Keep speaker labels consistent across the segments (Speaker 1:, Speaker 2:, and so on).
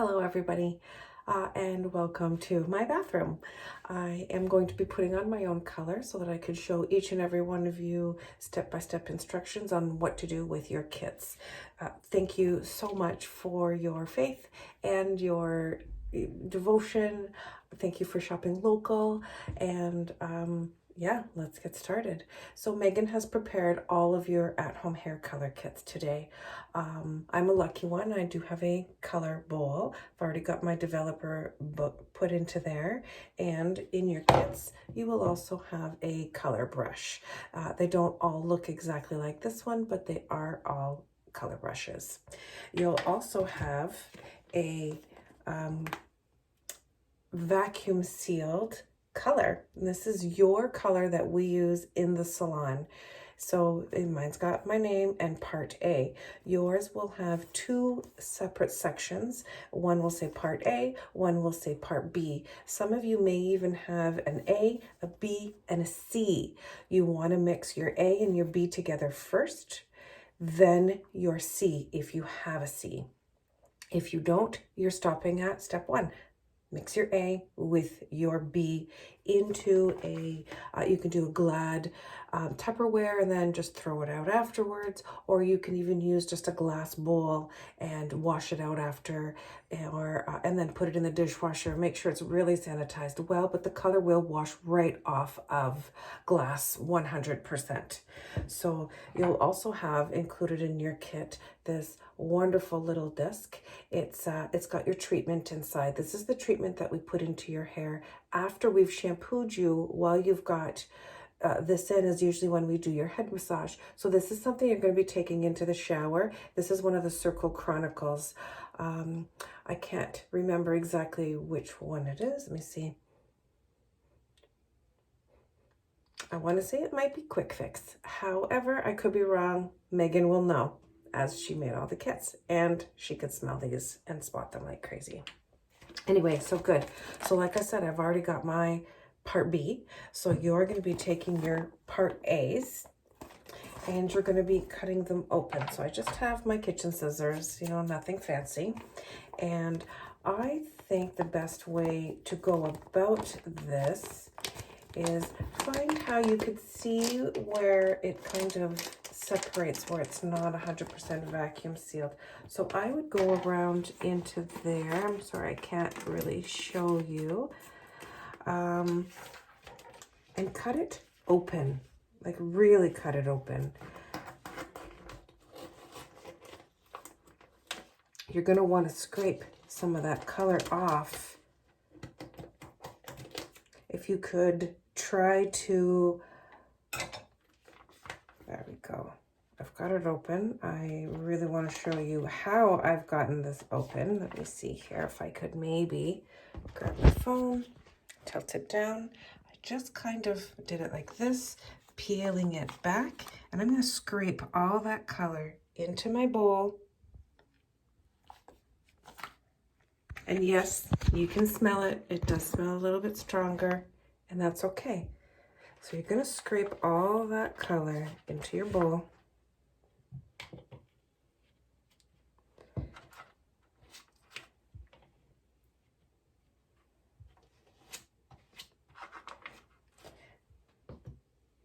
Speaker 1: Hello everybody, and welcome to my bathroom. I am going to be putting on my own color so that I could show each and every one of you step-by-step instructions on what to do with your kits. Thank you so much for your faith and your devotion. Thank you for shopping local, and yeah, let's get started. So Megan has prepared all of your at-home hair color kits today. I'm a lucky one. I do have a color bowl. I've already got my developer book put into there. And in your kits, you will also have a color brush. They don't all look exactly like this one, but they are all color brushes. You'll also have a vacuum sealed color. And this is your color that we use in the salon. So mine's got my name and part A. Yours will have two separate sections. One will say part A, one will say part B. Some of you may even have an A, a B, and a C. You want to mix your A and your B together first, then your C if you have a C. If you don't, you're stopping at step one. Mix your A with your B into a, you can do a Glad Tupperware and then just throw it out afterwards, or you can even use just a glass bowl and wash it out after, or and then put it in the dishwasher. Make sure it's really sanitized well, but the color will wash right off of glass 100%. So you'll also have included in your kit this wonderful little disc. It's got your treatment inside. This is the treatment that we put into your hair after we've shampooed you. While you've got this in is usually when we do your head massage. So this is something you're going to be taking into the shower. This is one of the Circle Chronicles. I can't remember exactly which one it is. Let me see. I want to say it might be Quick Fix. However, I could be wrong. Megan will know, as she made all the kits, and she could smell these and spot them like crazy. Anyway, so good. So like I said, I've already got my part B. So you're going to be taking your part A's and you're going to be cutting them open. So I just have my kitchen scissors, you know, nothing fancy. And I think the best way to go about this is find how you could see where it kind of separates, where it's not 100% vacuum sealed. So I would go around into there. I'm sorry, I can't really show you. And cut it open, like really cut it open. You're going to want to scrape some of that color off. If you could try to, there we go. I've got it open. I really want to show you how I've gotten this open. Let me see here if I could maybe grab my phone, tilt it down. I just kind of did it like this, peeling it back, and I'm going to scrape all that color into my bowl. And yes, you can smell it. It does smell a little bit stronger, and that's okay. So you're going to scrape all that color into your bowl.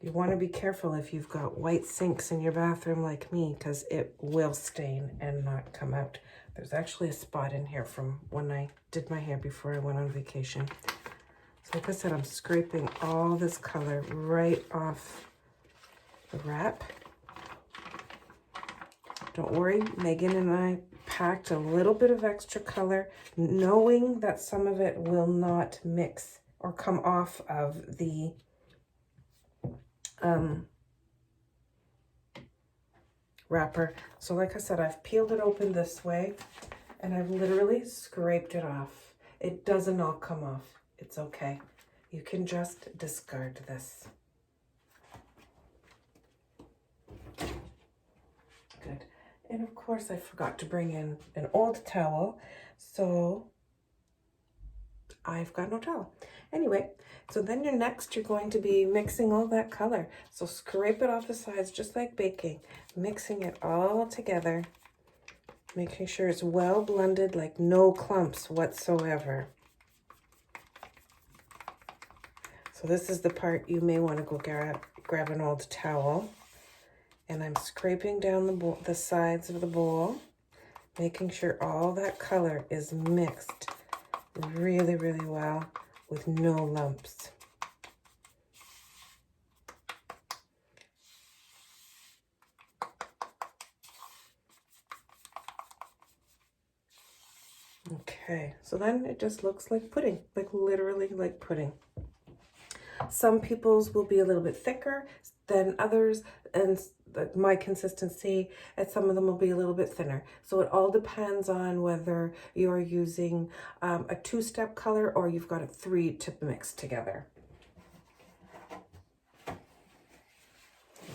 Speaker 1: You want to be careful if you've got white sinks in your bathroom like me, because it will stain and not come out. There's actually a spot in here from when I did my hair before I went on vacation. So like I said, I'm scraping all this color right off the wrap. Don't worry, Megan and I packed a little bit of extra color, knowing that some of it will not mix or come off of the wrapper. So like I said, I've peeled it open this way and I've literally scraped it off. It doesn't all come off. It's okay. You can just discard this. Good. And of course I forgot to bring in an old towel, so I've got no towel. Anyway, so then you're going to be mixing all that color. So scrape it off the sides just like baking, mixing it all together. Making sure it's well blended, like no clumps whatsoever. So this is the part you may want to go grab an old towel. And I'm scraping down the sides of the bowl, making sure all that color is mixed really, really well with no lumps. Okay, so then it just looks like pudding, like literally like pudding. Some people's will be a little bit thicker than others, and my consistency, and some of them will be a little bit thinner. So it all depends on whether you're using a two-step color or you've got a three to mix together. I'm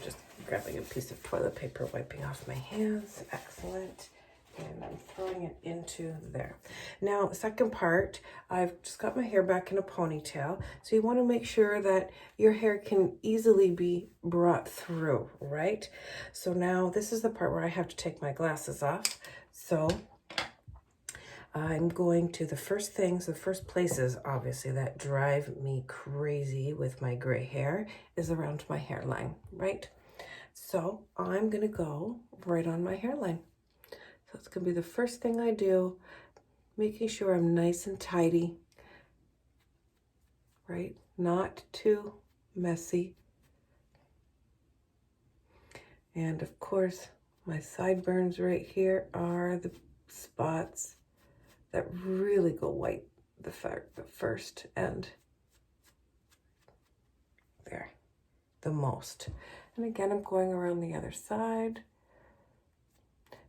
Speaker 1: just grabbing a piece of toilet paper, wiping off my hands. Excellent. And I'm throwing it into there. Now, second part, I've just got my hair back in a ponytail. So you want to make sure that your hair can easily be brought through, right? So now this is the part where I have to take my glasses off. So I'm going to the first places, obviously, that drive me crazy with my gray hair is around my hairline, right? So I'm going to go right on my hairline. So it's going to be the first thing I do, making sure I'm nice and tidy, right? Not too messy. And of course, my sideburns right here are the spots that really go white the first and there, the most. And again, I'm going around the other side.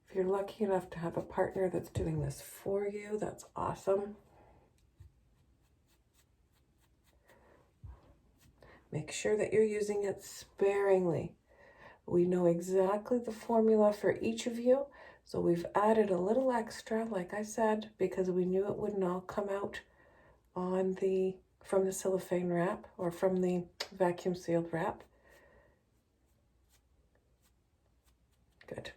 Speaker 1: If you're lucky enough to have a partner that's doing this for you, that's awesome. Make sure that you're using it sparingly. We know exactly the formula for each of you, so we've added a little extra, like I said, because we knew it wouldn't all come out on from the cellophane wrap or from the vacuum sealed wrap. Good.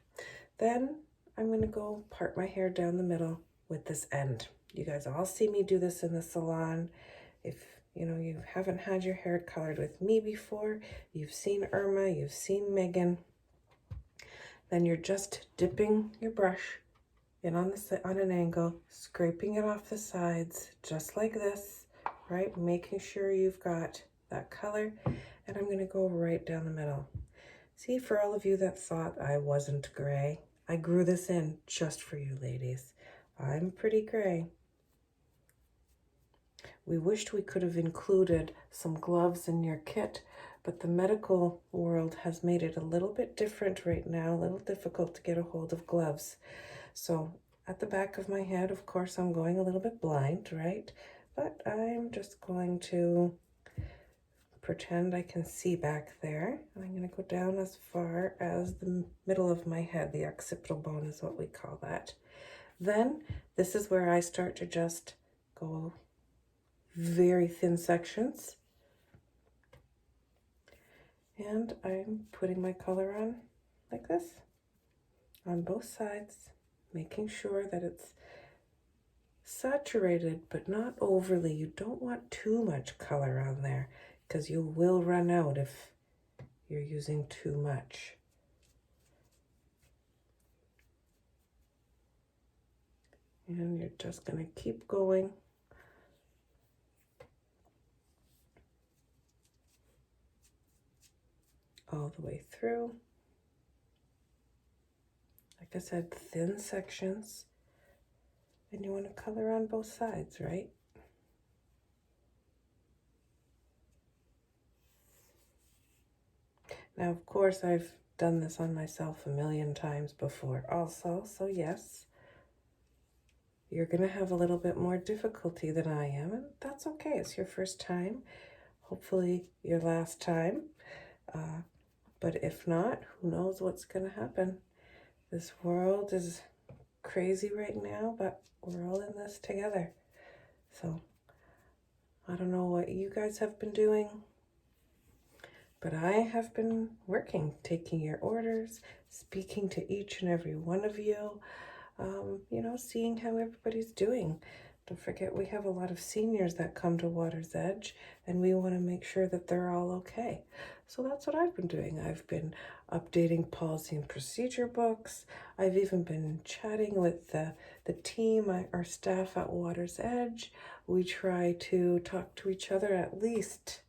Speaker 1: Then I'm going to go part my hair down the middle with this end. You guys all see me do this in the salon. If you haven't had your hair colored with me before, you've seen Irma, you've seen Megan, then you're just dipping your brush in on an angle, scraping it off the sides just like this, right? Making sure you've got that color, and I'm going to go right down the middle. See, for all of you that thought I wasn't gray, I grew this in just for you ladies. I'm pretty gray. We wished we could have included some gloves in your kit, but the medical world has made it a little bit different right now, a little difficult to get a hold of gloves. So at the back of my head, of course, I'm going a little bit blind, right? But I'm just going to pretend I can see back there. I'm going to go down as far as the middle of my head. The occipital bone is what we call that. Then this is where I start to just go very thin sections. And I'm putting my color on like this on both sides, making sure that it's saturated, but not overly. You don't want too much color on there because you will run out if you're using too much. And you're just going to keep going. All the way through. Like I said, thin sections. And you want to color on both sides, right? Now, of course, I've done this on myself a million times before also, so yes, you're going to have a little bit more difficulty than I am, and that's okay. It's your first time, hopefully your last time, but if not, who knows what's going to happen. This world is crazy right now, but we're all in this together. So I don't know what you guys have been doing, but I have been working, taking your orders, speaking to each and every one of you. you know, seeing how everybody's doing. Don't forget, we have a lot of seniors that come to Water's Edge, and we want to make sure that they're all okay. So that's what I've been doing. I've been updating policy and procedure books. I've even been chatting with the team, our staff at Water's Edge. We try to talk to each other at least,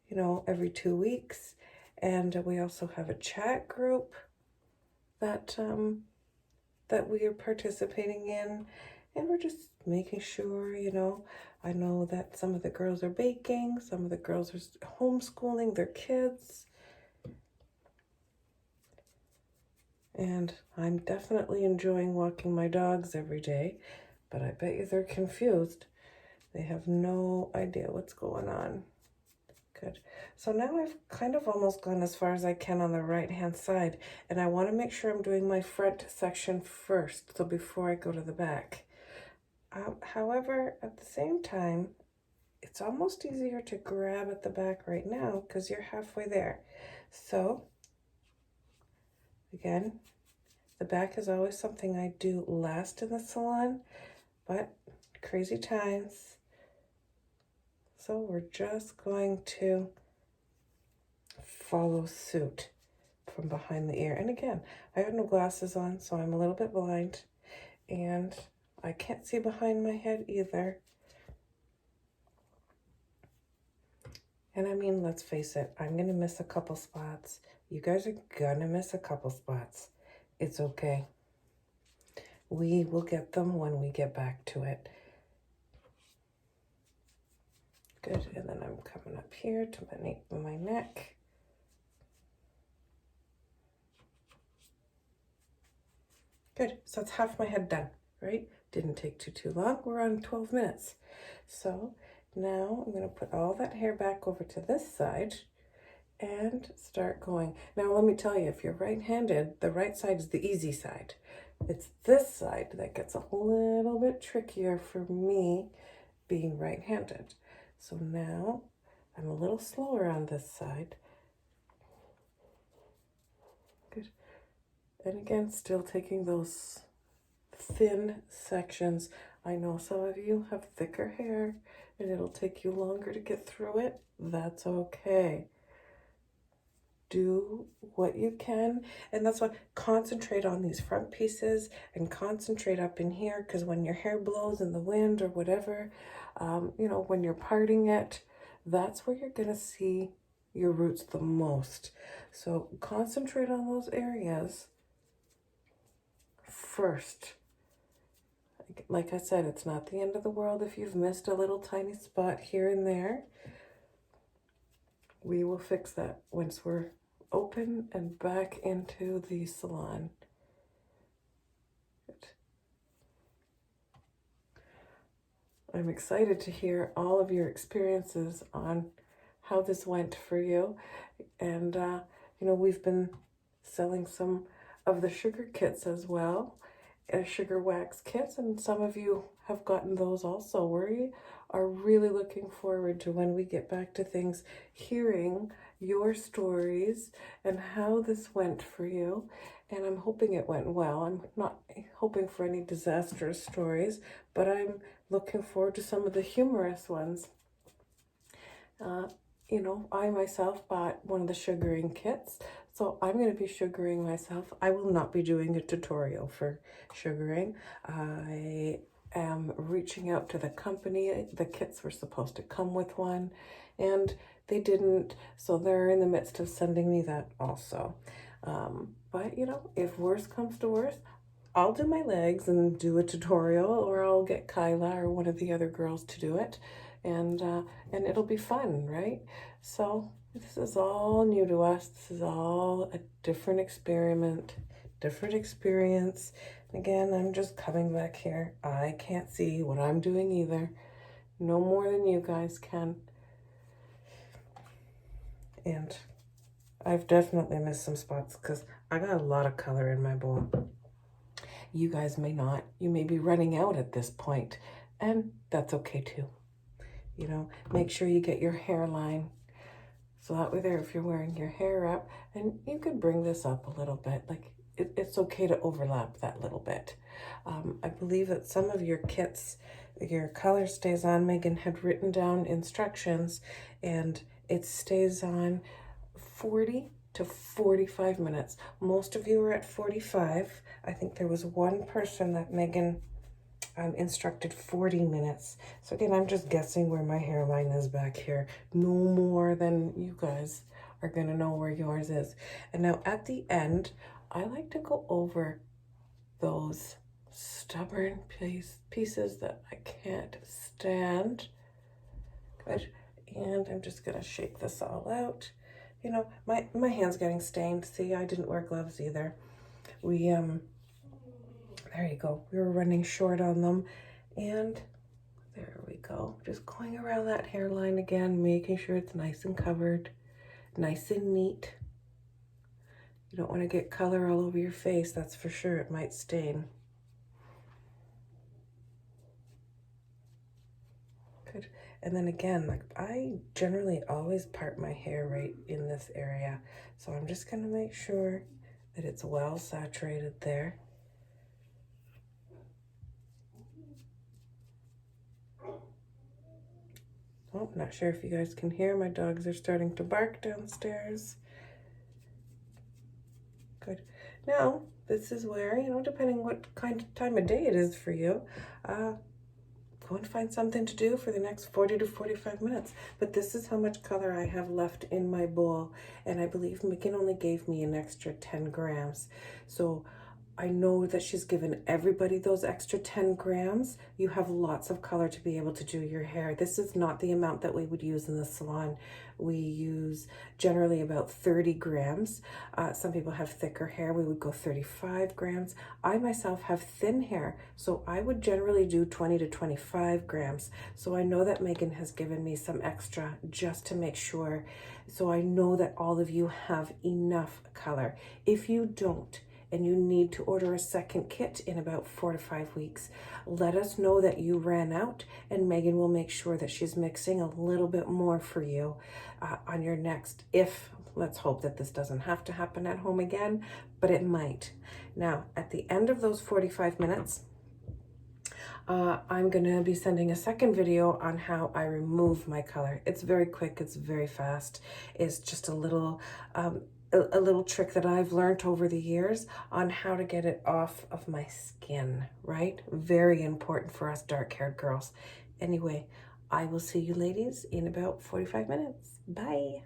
Speaker 1: you know, every 2 weeks. And we also have a chat group that that we are participating in, and we're just making sure, you know, I know that some of the girls are baking, some of the girls are homeschooling their kids, and I'm definitely enjoying walking my dogs every day, but I bet you they're confused. They have no idea what's going on. Good. So now I've kind of almost gone as far as I can on the right hand side, and I want to make sure I'm doing my front section first, so before I go to the back. However, at the same time, it's almost easier to grab at the back right now because you're halfway there. So again, the back is always something I do last in the salon, but crazy times. So we're just going to follow suit from behind the ear. And again, I have no glasses on, so I'm a little bit blind, and I can't see behind my head either. And I mean, let's face it, I'm gonna miss a couple spots. You guys are gonna miss a couple spots. It's okay. We will get them when we get back to it. Good, and then I'm coming up here to my neck. Good, so it's half my head done, right? Didn't take too long. We're on 12 minutes. So now I'm gonna put all that hair back over to this side and start going. Now let me tell you, if you're right-handed, the right side is the easy side. It's this side that gets a little bit trickier for me being right-handed. So now I'm a little slower on this side. Good. And again, still taking those thin sections. I know some of you have thicker hair and it'll take you longer to get through it. That's okay. Do what you can, and that's what, concentrate on these front pieces and concentrate up in here, because when your hair blows in the wind or whatever, you know, when you're parting it, that's where you're gonna see your roots the most. So concentrate on those areas first. Like I said, it's not the end of the world if you've missed a little tiny spot here and there. We will fix that once we're open and back into the salon. Good. I'm excited to hear all of your experiences on how this went for you. And, you know, we've been selling some of the sugar kits as well, sugar wax kits, and some of you have gotten those also. We are really looking forward to when we get back to things, hearing your stories and how this went for you. And I'm hoping it went well. I'm not hoping for any disastrous stories, but I'm looking forward to some of the humorous ones. You know, I myself bought one of the sugaring kits, so I'm going to be sugaring myself. I will not be doing a tutorial for sugaring. I am reaching out to the company. The kits were supposed to come with one, and they didn't, so they're in the midst of sending me that also. But, you know, if worse comes to worse, I'll do my legs and do a tutorial, or I'll get Kyla or one of the other girls to do it, and it'll be fun, right? So this is all new to us. This is all a different experiment, different experience. Again, I'm just coming back here. I can't see what I'm doing either, no more than you guys can. And I've definitely missed some spots because I got a lot of color in my bowl. You guys may not. You may be running out at this point, and that's okay too. You know, make sure you get your hairline. So that way there, if you're wearing your hair up, and you could bring this up a little bit, like it's okay to overlap that little bit. I believe that some of your kits, your color stays on. Megan had written down instructions, and it stays on 40 to 45 minutes. Most of you are at 45. I think there was one person that Megan instructed 40 minutes. So again, I'm just guessing where my hairline is back here. No more than you guys are gonna know where yours is. And now at the end, I like to go over those stubborn pieces that I can't stand. Good. And I'm just gonna shake this all out. You know, my hand's getting stained. See, I didn't wear gloves either. We there you go. We were running short on them, and there we go. Just going around that hairline again, making sure it's nice and covered, nice and neat. You don't want to get color all over your face, that's for sure. It might stain. Good. And then again, like I generally always part my hair right in this area. So I'm just going to make sure that it's well saturated there. Oh, not sure if you guys can hear. My dogs are starting to bark downstairs. Good. Now, this is where, you know, depending what kind of time of day it is for you, go and find something to do for the next 40 to 45 minutes. But this is how much color I have left in my bowl. And I believe Megan only gave me an extra 10 grams. So I know that she's given everybody those extra 10 grams. You have lots of color to be able to do your hair. This is not the amount that we would use in the salon. We use generally about 30 grams. Some people have thicker hair. We would go 35 grams. I myself have thin hair, so I would generally do 20 to 25 grams. So I know that Megan has given me some extra just to make sure. So I know that all of you have enough color. If you don't, and you need to order a second kit in about 4 to 5 weeks, let us know that you ran out, and Megan will make sure that she's mixing a little bit more for you on your next, if, let's hope that this doesn't have to happen at home again, but it might. Now, at the end of those 45 minutes, I'm gonna be sending a second video on how I remove my color. It's very quick, it's very fast. It's just a little trick that I've learned over the years on how to get it off of my skin, right? Very important for us dark-haired girls. Anyway, I will see you ladies in about 45 minutes. Bye.